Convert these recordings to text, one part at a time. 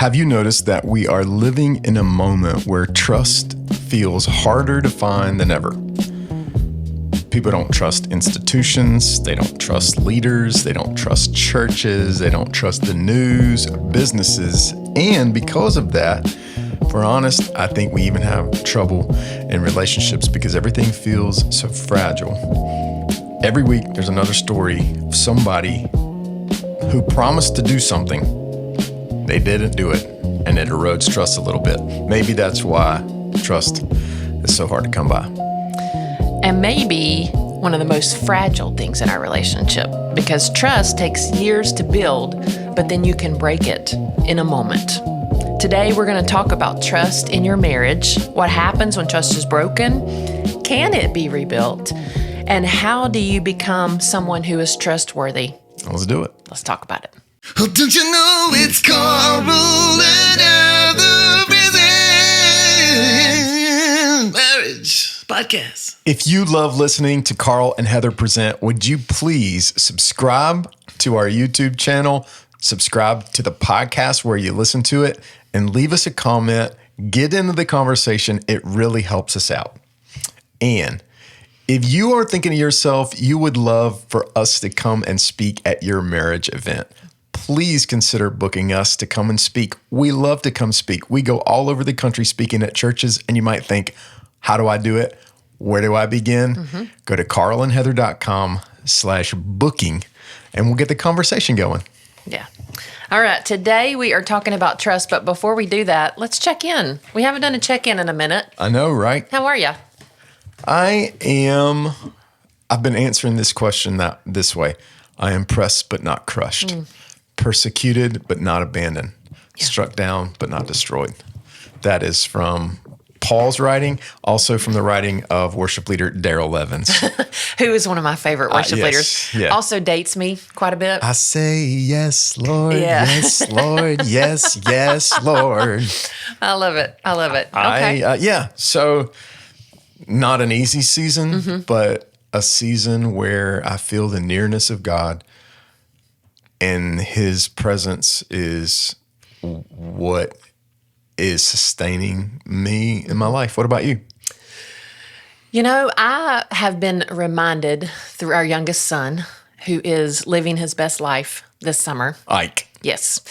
Have you noticed that we are living in a moment where trust feels harder to find than ever? People don't trust institutions, they don't trust leaders, they don't trust churches, they don't trust the news, businesses, and because of that, if we're honest, I think we even have trouble in relationships because everything feels so fragile. Every week, there's another story of somebody who promised to do something. They didn't do it, and it erodes trust a little bit. Maybe that's why trust is so hard to come by. And maybe one of the most fragile things in our relationship, because trust takes years to build, but then you can break it in a moment. Today, we're going to talk about trust in your marriage, what happens when trust is broken, can it be rebuilt, and how do you become someone who is trustworthy? Let's do it. Let's talk about it. Oh, don't you know it's Carl and Heather present Marriage Podcast. If you love listening to Carl and Heather present, would you please subscribe to our YouTube channel, subscribe to the podcast where you listen to it, and leave us a comment. Get into the conversation. It really helps us out. And if you are thinking to yourself, you would love for us to come and speak at your marriage event, please consider booking us to come and speak. We love to come speak. We go all over the country speaking at churches, and you might think, how do I do it? Where do I begin? Go to carlandheather.com/booking, and we'll get the conversation going. Yeah. All right. Today we are talking about trust, but before we do that, let's check in. We haven't done a check-in in a minute. I know, right? How are you? I've been answering this question this way. I am pressed but not crushed. Persecuted but not abandoned. Struck down but not destroyed. That is from Paul's writing, also from the writing of worship leader Daryl Levins. Who is one of my favorite worship leaders. Yeah. Also dates me quite a bit. I say, yes, Lord, Yeah. yes, Lord, yes, yes, Lord. I love it. Okay. So not an easy season, but a season where I feel the nearness of God, and his presence is what is sustaining me in my life. What about you? You know, I have been reminded through our youngest son, who is living his best life this summer. Ike. Yes.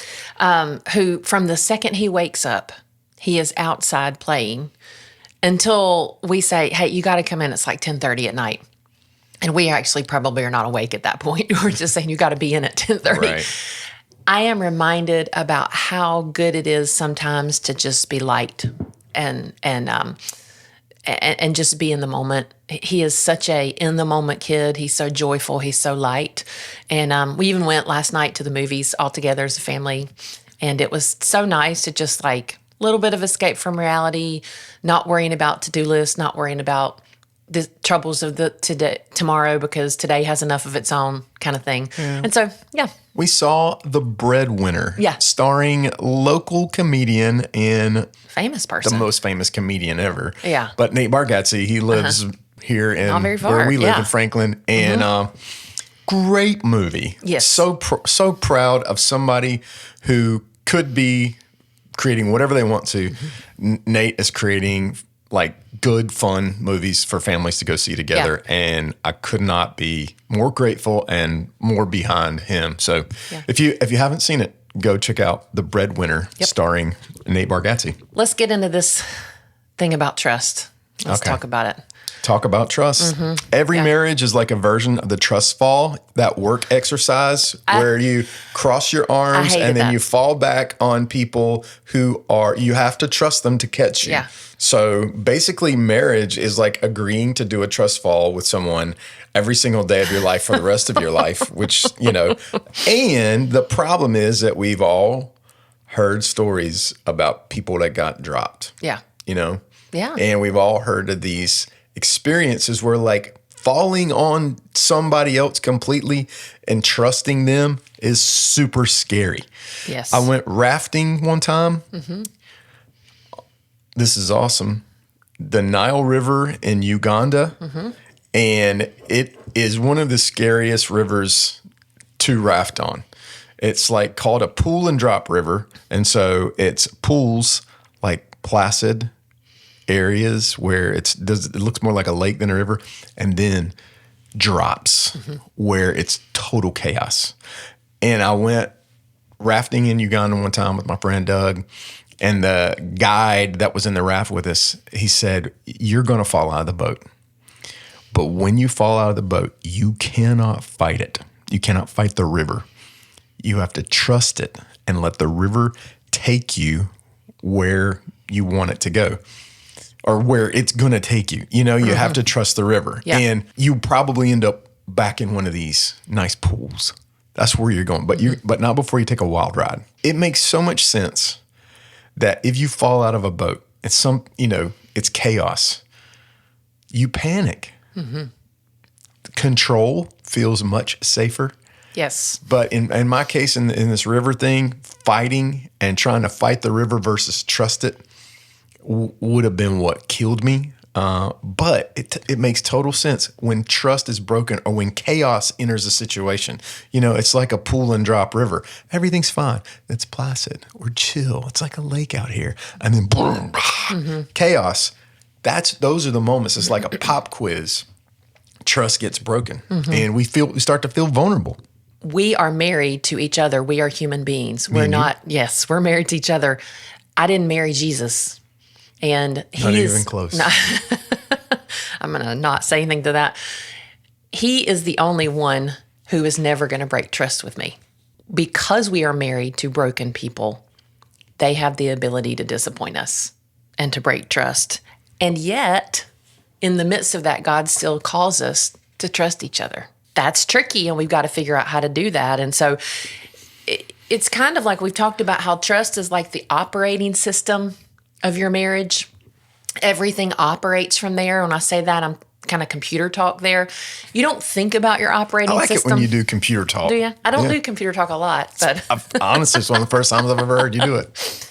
Who, from the second he wakes up, he is outside playing until we say, hey, you got to come in. It's like 10:30 at night. And we actually probably are not awake at that point. We're just saying you got to be in at 10:30. Right. I am reminded about how good it is sometimes to just be light and just be in the moment. He is such a in the moment kid. He's so joyful. He's so light. And we even went last night to the movies all together as a family, and it was so nice to just like a little bit of escape from reality, not worrying about to-do lists, not worrying about the troubles of tomorrow because today has enough of its own kind of thing. Yeah. And so, yeah. We saw The Breadwinner, starring local comedian and famous person, the most famous comedian ever. Yeah. But Nate Bargatze, he lives here in not very far. Where we live in Franklin, and great movie. Yes. So proud of somebody who could be creating whatever they want to. Nate is creating like good, fun movies for families to go see together. Yeah. And I could not be more grateful and more behind him. So if you haven't seen it, go check out The Breadwinner, starring Nate Bargatze. Let's get into this thing about trust. Let's talk about it. Talk about trust. Every marriage is like a version of the trust fall, that work exercise where you cross your arms and then you fall back on people who you have to trust them to catch you. Yeah. So basically marriage is like agreeing to do a trust fall with someone every single day of your life for the rest of your life, which, and the problem is that we've all heard stories about people that got dropped. Yeah. Yeah. And we've all heard of these experiences where like falling on somebody else completely and trusting them is super scary. Yes. I went rafting one time. This is awesome. The Nile River in Uganda. And it is one of the scariest rivers to raft on. It's like called a pool and drop river. And so it's pools like placid areas where it looks more like a lake than a river, and then drops where it's total chaos. And I went rafting in Uganda one time with my friend Doug, and the guide that was in the raft with us, he said, "You're going to fall out of the boat. But when you fall out of the boat, you cannot fight it. You cannot fight the river. You have to trust it and let the river take you where you want it to go, or where it's going to take you. You know, you have to trust the river. Yeah. And you probably end up back in one of these nice pools. That's where you're going, but not before you take a wild ride." It makes so much sense that if you fall out of a boat, it's chaos. You panic. Control feels much safer. Yes. But in my case, in this river thing, fighting and trying to fight the river versus trust it would have been what killed me. But it makes total sense when trust is broken or when chaos enters a situation. You know, it's like a pool and drop river. Everything's fine. It's placid. We're chill. It's like a lake out here. And then boom, chaos. Those are the moments. It's like a pop quiz. Trust gets broken, and we start to feel vulnerable. We are married to each other. We are human beings. We're not. Yes, we're married to each other. I didn't marry Jesus, and Not even close. I'm going to not say anything to that. He is the only one who is never going to break trust with me. Because we are married to broken people, they have the ability to disappoint us and to break trust. And yet, in the midst of that, God still calls us to trust each other. That's tricky, and we've got to figure out how to do that. And so it's kind of like we've talked about how trust is like the operating system of your marriage. Everything operates from there. When I say that, I'm kind of computer talk there. You don't think about your operating I like system. it when you do computer talk. Do you? I don't do computer talk a lot, but Honestly, it's one of the first times I've ever heard you do it.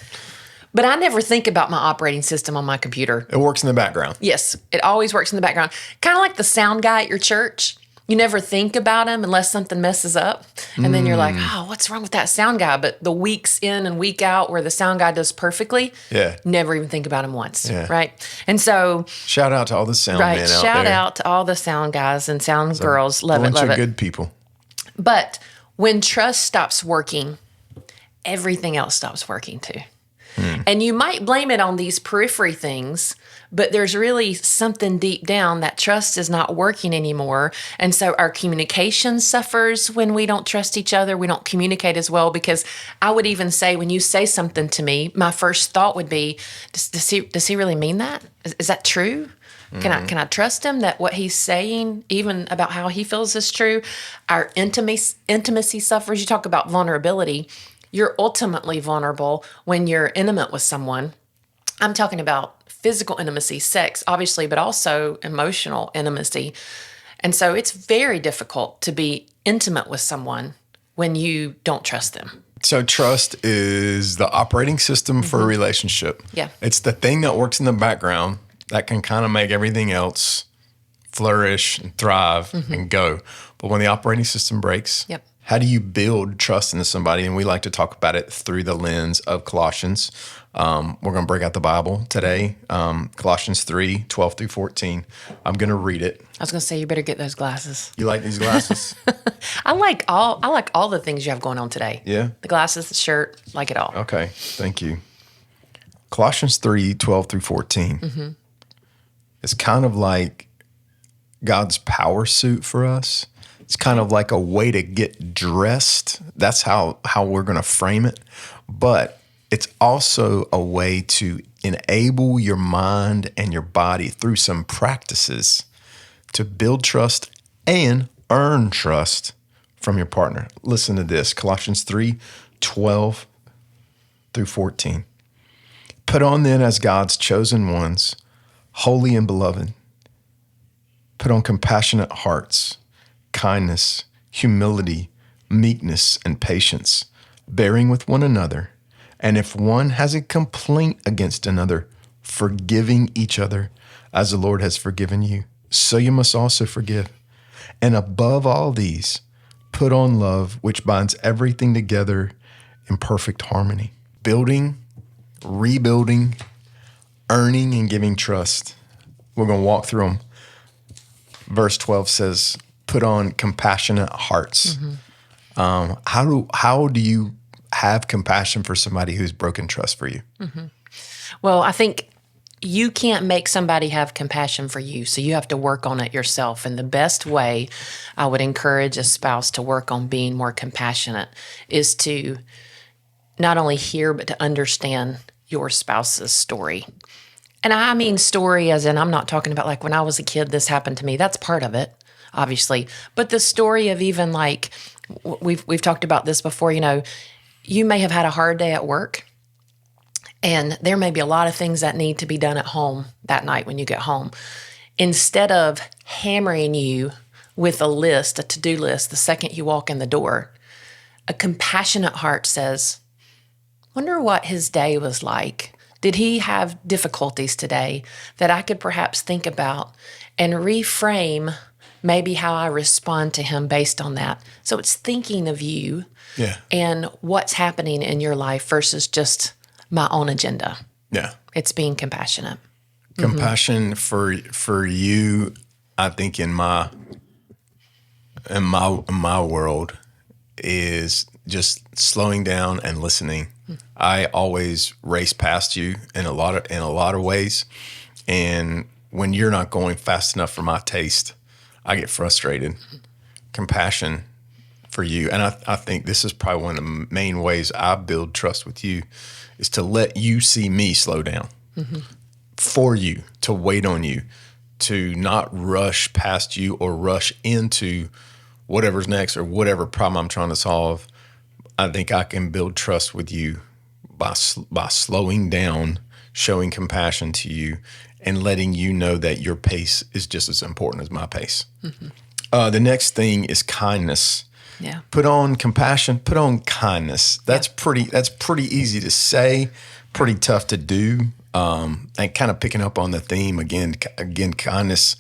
but I never think about my operating system on my computer. It works in the background. Yes, it always works in the background. Kind of like the sound guy at your church. You never think about him unless something messes up. And then you're like, oh, what's wrong with that sound guy? But the weeks in and week out where the sound guy does perfectly, never even think about him once, right? And so... Shout out to all the sound men out there. Shout out to all the sound guys and sound girls. Love it, love it. Bunch of good people. But when trust stops working, everything else stops working too. And you might blame it on these periphery things, but there's really something deep down that trust is not working anymore. And so our communication suffers when we don't trust each other. We don't communicate as well, because I would even say when you say something to me, my first thought would be, does he really mean that? Is that true? Can I trust him that what he's saying, even about how he feels, is true? Our intimacy suffers. You talk about vulnerability. You're ultimately vulnerable when you're intimate with someone. I'm talking about physical intimacy, sex, obviously, but also emotional intimacy. And so it's very difficult to be intimate with someone when you don't trust them. So trust is the operating system for a relationship. Yeah. It's the thing that works in the background that can kind of make everything else flourish and thrive and go. But when the operating system breaks, how do you build trust into somebody? And we like to talk about it through the lens of Colossians. We're going to break out the Bible today, Colossians 3, 12 through 14. I'm going to read it. I was going to say, you better get those glasses. You like these glasses? I like all the things you have going on today. Yeah? The glasses, the shirt, like it all. Okay, thank you. Colossians 3, 12 through 14. It's kind of like God's power suit for us. It's kind of like a way to get dressed. That's how we're going to frame it. But it's also a way to enable your mind and your body through some practices to build trust and earn trust from your partner. Listen to this, Colossians 3, 12 through 14. Put on then as God's chosen ones, holy and beloved. Put on compassionate hearts, kindness, humility, meekness, and patience, bearing with one another. And if one has a complaint against another, forgiving each other as the Lord has forgiven you, so you must also forgive. And above all these, put on love, which binds everything together in perfect harmony. Building, rebuilding, earning, and giving trust. We're going to walk through them. Verse 12 says, put on compassionate hearts. How do you have compassion for somebody who's broken trust for you? Well, I think you can't make somebody have compassion for you, so you have to work on it yourself. And the best way I would encourage a spouse to work on being more compassionate is to not only hear, but to understand your spouse's story. And I mean story as in, I'm not talking about like when I was a kid, this happened to me. That's part of it, obviously. But the story of even like, we've talked about this before, you know, you may have had a hard day at work, and there may be a lot of things that need to be done at home that night when you get home. Instead of hammering you with a list, a to-do list, the second you walk in the door, a compassionate heart says, wonder what his day was like. Did he have difficulties today that I could perhaps think about and reframe maybe how I respond to him based on that? So it's thinking of you and what's happening in your life versus just my own agenda. Yeah. It's being compassionate. Compassion for you, I think in my world is just slowing down and listening. I always race past you in a lot of ways, and when you're not going fast enough for my taste, I get frustrated. Compassion for you, and I think this is probably one of the main ways I build trust with you, is to let you see me slow down for you, to wait on you, to not rush past you or rush into whatever's next or whatever problem I'm trying to solve. I think I can build trust with you by slowing down, showing compassion to you, and letting you know that your pace is just as important as my pace. The next thing is kindness. Yeah. Put on compassion, put on kindness. That's pretty easy to say, pretty tough to do. And kind of picking up on the theme again, kindness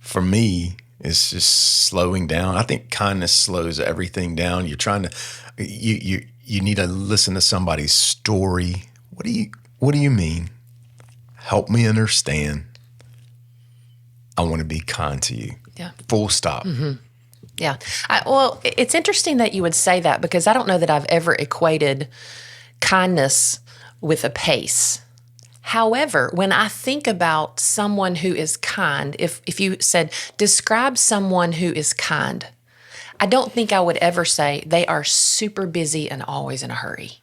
for me is just slowing down. I think kindness slows everything down. You're trying to, you need to listen to somebody's story. What do you mean? Help me understand. I want to be kind to you. Yeah. Full stop. Yeah. Well, it's interesting that you would say that, because I don't know that I've ever equated kindness with a pace. However, when I think about someone who is kind, if you said, describe someone who is kind, I don't think I would ever say they are super busy and always in a hurry.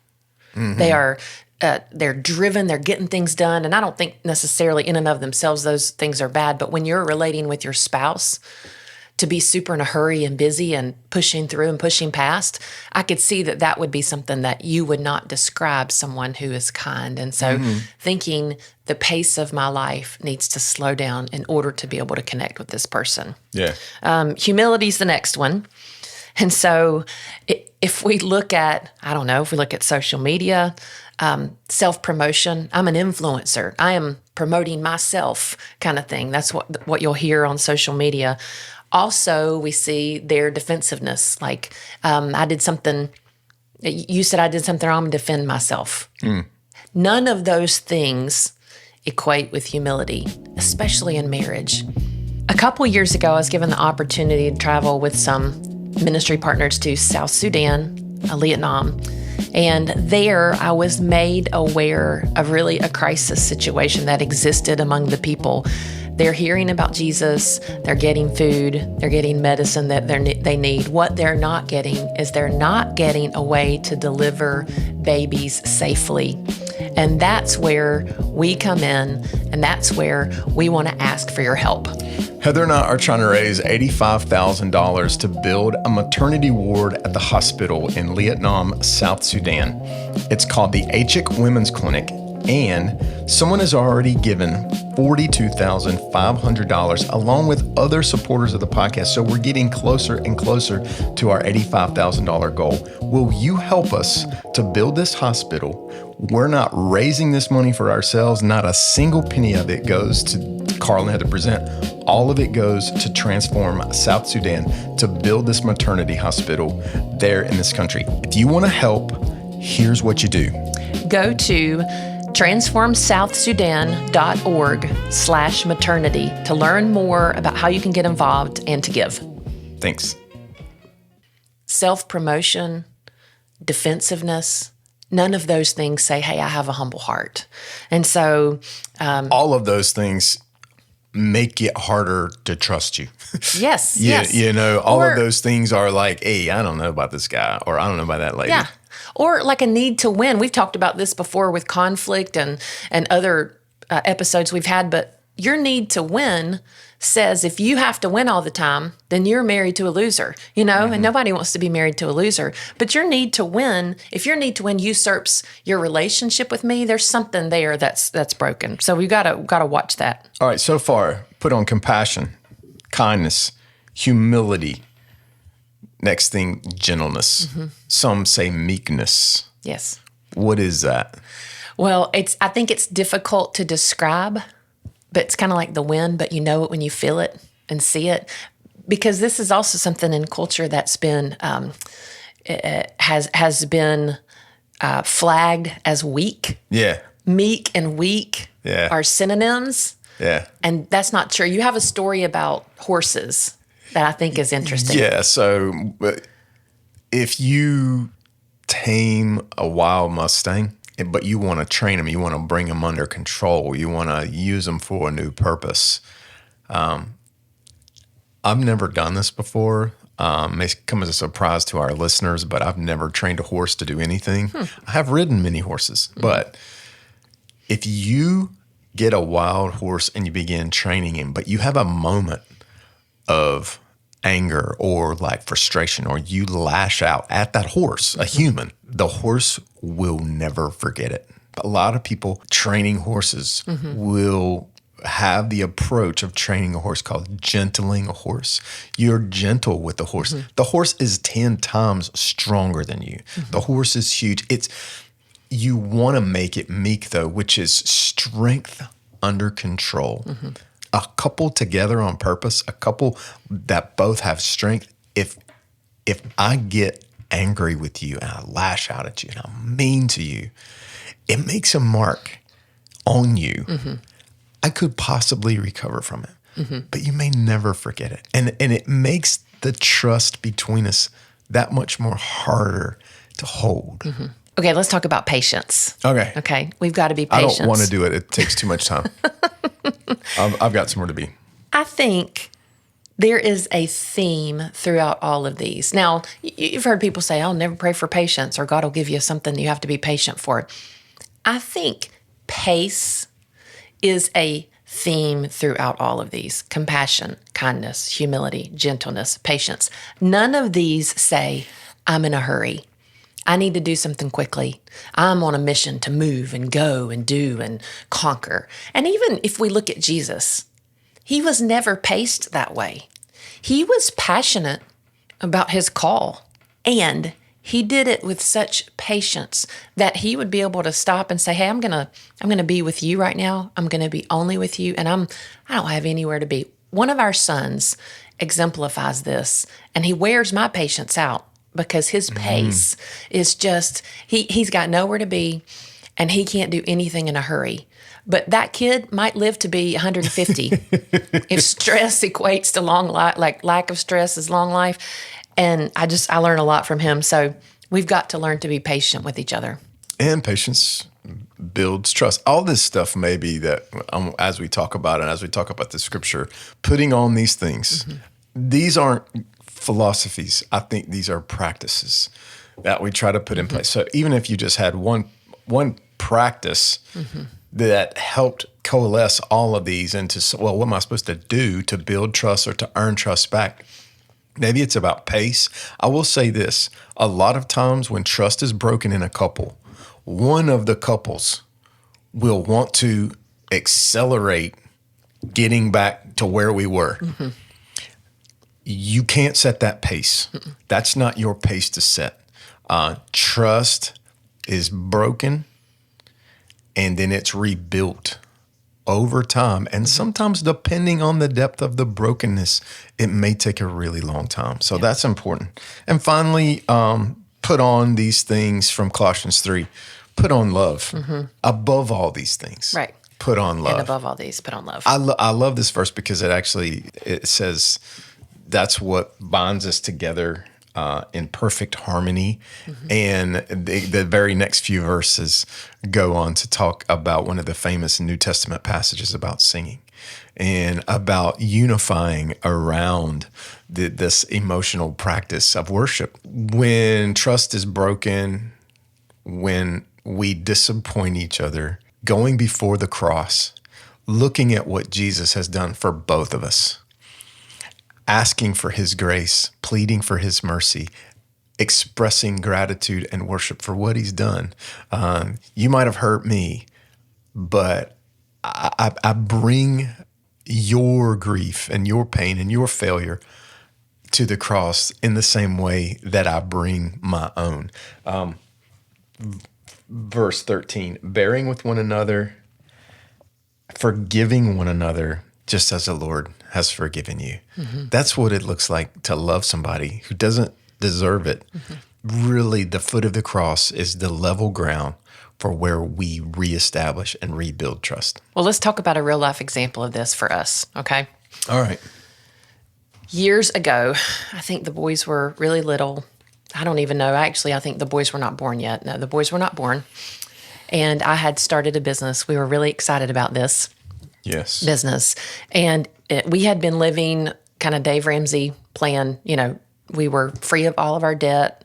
They are, they're driven, they're getting things done. And I don't think necessarily in and of themselves those things are bad. But when you're relating with your spouse, to be super in a hurry and busy and pushing through and pushing past, I could see that that would be something that you would not describe someone who is kind. And so thinking the pace of my life needs to slow down in order to be able to connect with this person. Yeah. Humility is the next one. And so if we look at, if we look at social media, self-promotion, I'm an influencer. I am promoting myself kind of thing. That's what you'll hear on social media. Also, we see their defensiveness. Like, I did something, you said I did something wrong, I'm going to defend myself. None of those things equate with humility, especially in marriage. A couple years ago, I was given the opportunity to travel with some ministry partners to South Sudan, Vietnam. And there I was made aware of really a crisis situation that existed among the people. They're hearing about Jesus, they're getting food, they're getting medicine that they need. What they're not getting is they're not getting a way to deliver babies safely. And that's where we come in, and that's where we want to ask for your help. Heather and I are trying to raise $85,000 to build a maternity ward at the hospital in Vietnam, South Sudan. It's called the Achik Women's Clinic, and someone has already given $42,500 along with other supporters of the podcast. So we're getting closer and closer to our $85,000 goal. Will you help us to build this hospital? We're not raising this money for ourselves. Not a single penny of it goes to Carlin had to present, all of it goes to transform South Sudan to build this maternity hospital there in this country. If you want to help, here's what you do. Go to transformsouthsudan.org/maternity to learn more about how you can get involved and to give. Thanks. Self-promotion, defensiveness, none of those things say, hey, I have a humble heart. And so all of those things make it harder to trust you. yes, Yeah, yes. you know, all of those things are like, hey, I don't know about this guy, or I don't know about that lady. Yeah. Or like a need to win. We've talked about this before with conflict and other episodes we've had, but your need to win says if you have to win all the time, then you're married to a loser, you know, and nobody wants to be married to a loser. But your need to win, if your need to win usurps your relationship with me, there's something there that's broken. So we gotta watch that. All right, so far, put on compassion, kindness, humility. Next thing, gentleness. Some say meekness. Yes. What is that? Well, I think it's difficult to describe, but it's kind of like the wind, but you know it when you feel it and see it. Because this is also something in culture that's been, has been flagged as weak. Yeah. Meek and weak are synonyms. Yeah. And that's not true. You have a story about horses that I think is interesting. Yeah, so if you tame a wild Mustang, but you want to train them, you want to bring them under control, you want to use them for a new purpose. I've never done this before. May come as a surprise to our listeners, but I've never trained a horse to do anything. I have ridden many horses, but if you get a wild horse and you begin training him, but you have a moment of anger or like frustration, or you lash out at that horse, a human, the horse will never forget it. A lot of people training horses will have the approach of training a horse called gentling a horse. You're gentle with the horse. The horse is 10 times stronger than you. The horse is huge. You want to make it meek though, which is strength under control. A couple together on purpose, a couple that both have strength. If I get angry with you and I lash out at you and I'm mean to you, it makes a mark on you. I could possibly recover from it, but you may never forget it. And it makes the trust between us that much more harder to hold. Okay, let's talk about patience. Okay. We've got to be patient. I don't want to do it. It takes too much time. I've got somewhere to be. I think there is a theme throughout all of these. Now, you've heard people say, I'll never pray for patience, or God will give you something you have to be patient for. I think pace is a theme throughout all of these. Compassion, kindness, humility, gentleness, patience. None of these say, I'm in a hurry. I need to do something quickly. I'm on a mission to move and go and do and conquer. And even if we look at Jesus, he was never paced that way. He was passionate about his call, and he did it with such patience that he would be able to stop and say, hey, I'm gonna be with you right now. I'm gonna be only with you, and I don't have anywhere to be. One of our sons exemplifies this, and he wears my patience out because his pace is just, he's got nowhere to be, and he can't do anything in a hurry. But that kid might live to be 150 if stress equates to long life, like lack of stress is long life. And I learn a lot from him. So we've got to learn to be patient with each other. And patience builds trust. All this stuff may be that as we talk about it, as we talk about the scripture, putting on these things, these aren't philosophies. I think these are practices that we try to put in place. So even if you just had one practice that helped coalesce all of these into, well, what am I supposed to do to build trust or to earn trust back? Maybe it's about pace. I will say this, a lot of times when trust is broken in a couple, one of the couples will want to accelerate getting back to where we were. You can't set that pace. That's not your pace to set. Trust is broken, and then it's rebuilt over time. And sometimes, depending on the depth of the brokenness, it may take a really long time. So that's important. And finally, put on these things from Colossians 3. Put on love above all these things. Right. Put on love. And above all these, put on love. I love this verse because it says that's what binds us together in perfect harmony. And the very next few verses go on to talk about one of the famous New Testament passages about singing and about unifying around this emotional practice of worship. When trust is broken, when we disappoint each other, going before the cross, looking at what Jesus has done for both of us, asking for his grace, pleading for his mercy, expressing gratitude and worship for what he's done. You might have hurt me, but I bring your grief and your pain and your failure to the cross in the same way that I bring my own. Verse 13, bearing with one another, forgiving one another, just as the Lord has forgiven you. That's what it looks like to love somebody who doesn't deserve it. Really, the foot of the cross is the level ground for where we reestablish and rebuild trust. Well, let's talk about a real life example of this for us, okay? All right. Years ago, I think the boys were really little. I don't even know. Actually, I think the boys were not born yet. No, the boys were not born. And I had started a business. We were really excited about this business. And we had been living kind of Dave Ramsey plan. You know, we were free of all of our debt,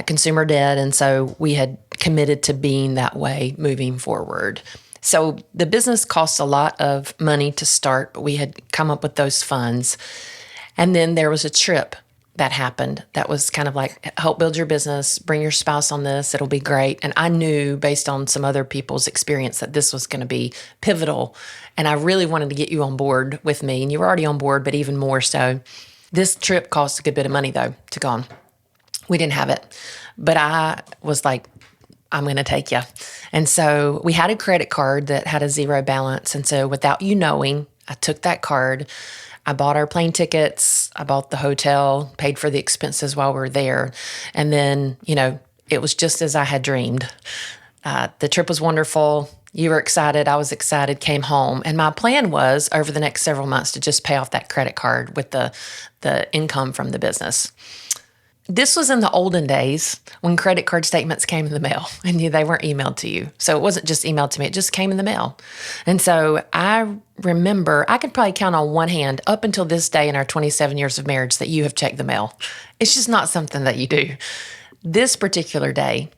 consumer debt. And so we had committed to being that way moving forward. So the business cost a lot of money to start, but we had come up with those funds. And then there was a trip that happened that was kind of like, help build your business, bring your spouse on this, it'll be great. And I knew based on some other people's experience that this was going to be pivotal. And I really wanted to get you on board with me. And you were already on board, but even more so. This trip cost a good bit of money, though, to go on. We didn't have it. But I was like, I'm going to take you. And so we had a credit card that had a zero balance. And so without you knowing, I took that card. I bought our plane tickets, I bought the hotel, paid for the expenses while we were there. And then, you know, it was just as I had dreamed. The trip was wonderful. You were excited. I was excited, came home. And my plan was over the next several months to just pay off that credit card with the income from the business. This was in the olden days when credit card statements came in the mail and they weren't emailed to you. So it wasn't just emailed to me, it just came in the mail. And so I remember, I could probably count on one hand up until this day in our 27 years of marriage that you have checked the mail. It's just not something that you do. This particular day,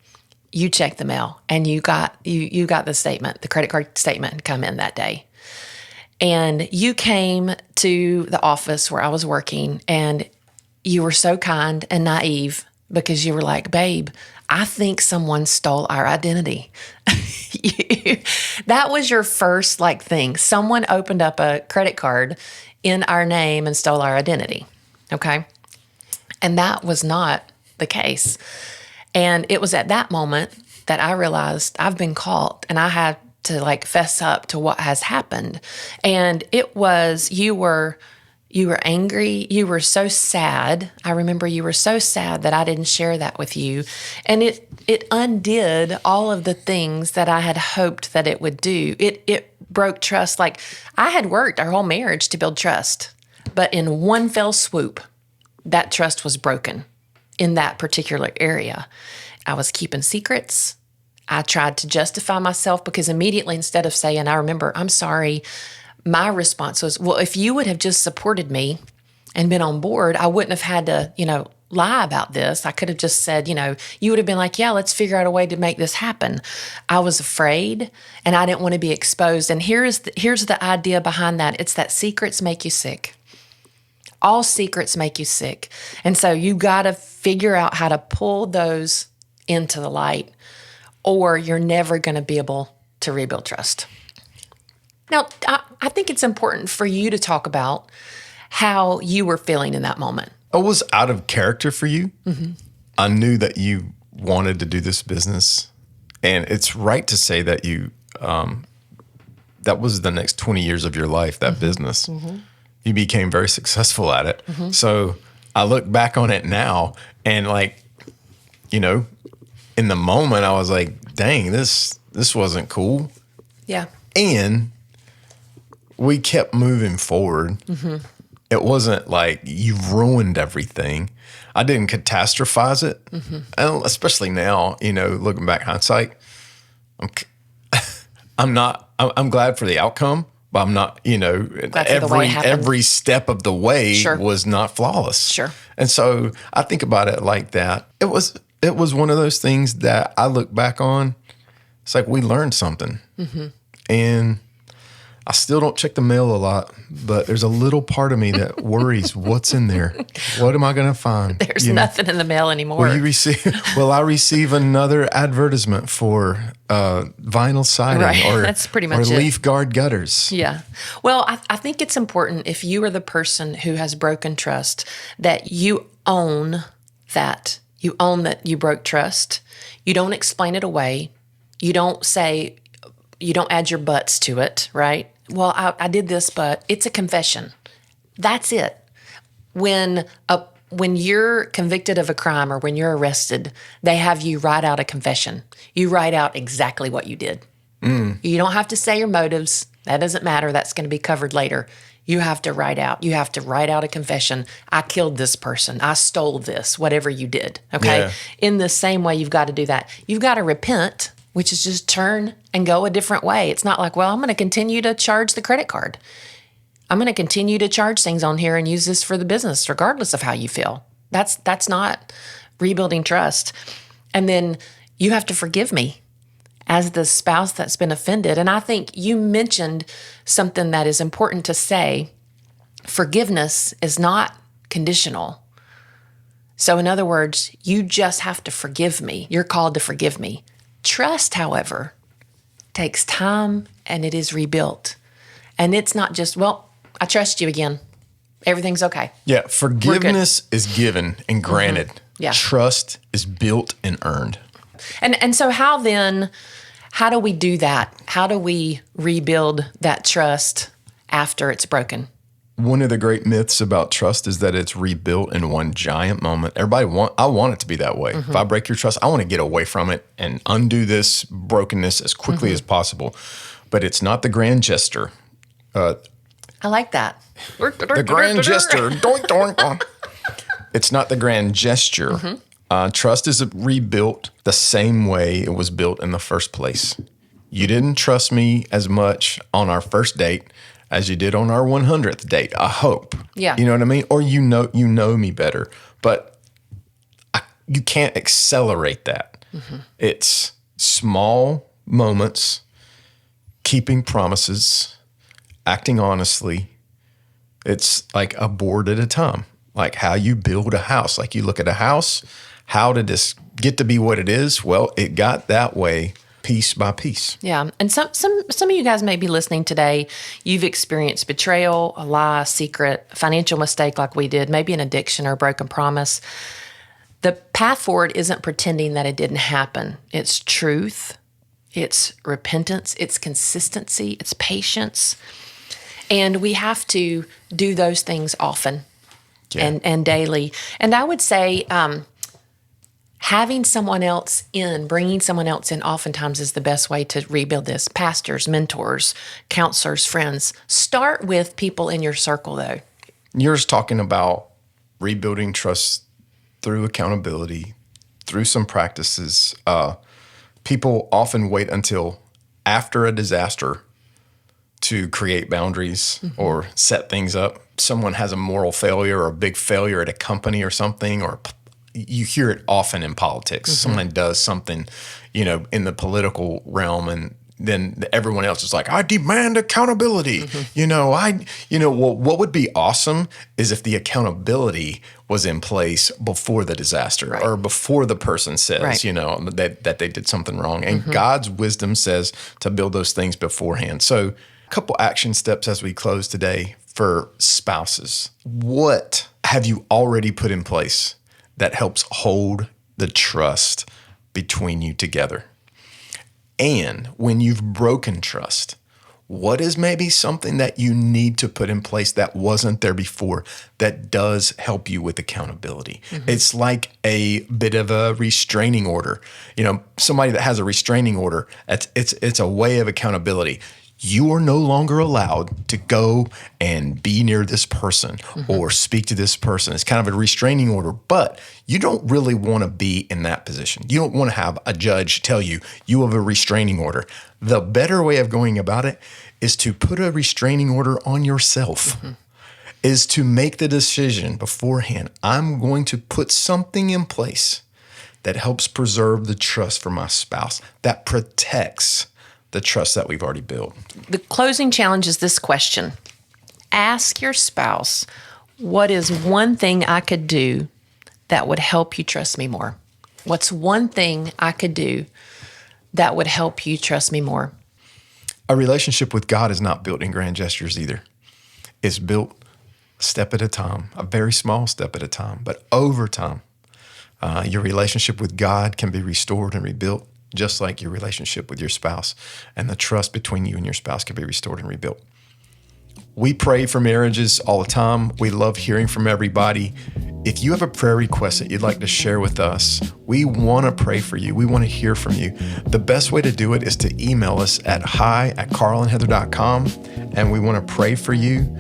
you checked the mail and you got the statement, the credit card statement come in that day. And you came to the office where I was working and you were so kind and naive because you were like, babe, I think someone stole our identity. That was your first thing. Someone opened up a credit card in our name and stole our identity. Okay. And that was not the case. And it was at that moment that I realized I've been caught and I had to fess up to what has happened. And it was, you were angry. You were so sad. I remember you were so sad that I didn't share that with you. And it undid all of the things that I had hoped that it would do. It broke trust. I had worked our whole marriage to build trust. But in one fell swoop, that trust was broken in that particular area. I was keeping secrets. I tried to justify myself because immediately instead of saying, I remember, I'm sorry, my response was, well, if you would have just supported me and been on board, I wouldn't have had to, lie about this. I could have just said, you would have been like, yeah, let's figure out a way to make this happen. I was afraid and I didn't want to be exposed. And here's the idea behind that. It's that secrets make you sick. All secrets make you sick. And so you got to figure out how to pull those into the light or you're never going to be able to rebuild trust. Now, I think it's important for you to talk about how you were feeling in that moment. It was out of character for you. Mm-hmm. I knew that you wanted to do this business, and it's right to say that that was the next 20 years of your life, that business. You became very successful at it. So I look back on it now and like, you know, in the moment I was like, dang, this wasn't cool. Yeah. And we kept moving forward. It wasn't like you've ruined everything. I didn't catastrophize it. And especially now, you know, looking back hindsight, I'm glad for the outcome, but I'm not, you know, every step of the way was not flawless. Sure. And so I think about it like that. It was one of those things that I look back on. It's like we learned something. And I still don't check the mail a lot, but there's a little part of me that worries what's in there. What am I going to find? There's nothing in the mail anymore. Will I receive another advertisement for vinyl siding or, that's pretty much or leaf guard gutters? Yeah. Well, I think it's important if you are the person who has broken trust that you own that. You own that you broke trust. You don't explain it away. You don't add your buts to it, right? Well, I did this, but it's a confession. That's it. When you're convicted of a crime or when you're arrested, they have you write out a confession. You write out exactly what you did. You don't have to say your motives. That doesn't matter. That's going to be covered later. You have to write out a confession. I killed this person. I stole this, whatever you did. Okay. Yeah. In the same way, you've got to do that. You've got to repent, which is just turn and go a different way. It's not like, well, I'm going to continue to charge the credit card. I'm going to continue to charge things on here and use this for the business, regardless of how you feel. That's not rebuilding trust. And then you have to forgive me as the spouse that's been offended. And I think you mentioned something that is important to say. Forgiveness is not conditional. So in other words, you just have to forgive me. You're called to forgive me. Trust, however, takes time and it is rebuilt. And it's not just, well, I trust you again. Everything's okay. Yeah, forgiveness is given and granted. Yeah. Trust is built and earned. And so how do we do that? How do we rebuild that trust after it's broken? One of the great myths about trust is that it's rebuilt in one giant moment. I want it to be that way. If I break your trust, I want to get away from it and undo this brokenness as quickly as possible. But it's not the grand gesture. I like that. The grand gesture. Doink, doink, doink. It's not the grand gesture. Trust is rebuilt the same way it was built in the first place. You didn't trust me as much on our first date as you did on our 100th date, I hope. Yeah. You know what I mean? Or you know me better. But you can't accelerate that. It's small moments, keeping promises, acting honestly. It's like a board at a time, like how you build a house. Like you look at a house, how did this get to be what it is? Well, it got that way piece by piece. Yeah. And some of you guys may be listening today. You've experienced betrayal, a lie, a secret, a financial mistake like we did, maybe an addiction or a broken promise. The path forward isn't pretending that it didn't happen. It's truth. It's repentance. It's consistency. It's patience. And we have to do those things often and daily. And I would say having someone else in, bringing someone else in oftentimes is the best way to rebuild this. Pastors, mentors, counselors, friends. Start with people in your circle, though. You're just talking about rebuilding trust through accountability, through some practices. People often wait until after a disaster to create boundaries or set things up. Someone has a moral failure or a big failure at a company or something, or you hear it often in politics. Someone does something, in the political realm, and then everyone else is like, I demand accountability. What would be awesome is if the accountability was in place before the disaster or before the person says, that they did something wrong. And God's wisdom says to build those things beforehand. So a couple action steps as we close today for spouses. What have you already put in place that helps hold the trust between you together? And when you've broken trust, What is maybe something that you need to put in place that wasn't there before that does help you with accountability? It's like a bit of a restraining order. Somebody that has a restraining order, it's a way of accountability. You are no longer allowed to go and be near this person or speak to this person. It's kind of a restraining order, but you don't really want to be in that position. You don't want to have a judge tell you you have a restraining order. The better way of going about it is to put a restraining order on yourself, is to make the decision beforehand. I'm going to put something in place that helps preserve the trust for my spouse, that protects the trust that we've already built. The closing challenge is this question. Ask your spouse, what is one thing I could do that would help you trust me more? What's one thing I could do that would help you trust me more? A relationship with God is not built in grand gestures either. It's built a step at a time, a very small step at a time, but over time, your relationship with God can be restored and rebuilt, just like your relationship with your spouse, and the trust between you and your spouse can be restored and rebuilt. We pray for marriages all the time. We love hearing from everybody. If you have a prayer request that you'd like to share with us, we want to pray for you. We want to hear from you. The best way to do it is to email us at hi@carlandheather.com, and we want to pray for you.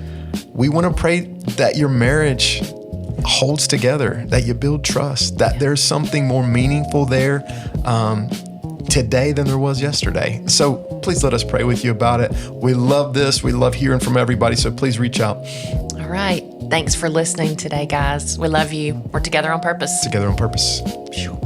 We want to pray that your marriage holds together, that you build trust, that there's something more meaningful there today than there was yesterday. So please let us pray with you about it. We love this. We love hearing from everybody. So please reach out. All right. Thanks for listening today, guys. We love you. We're together on purpose. Together on purpose. Phew.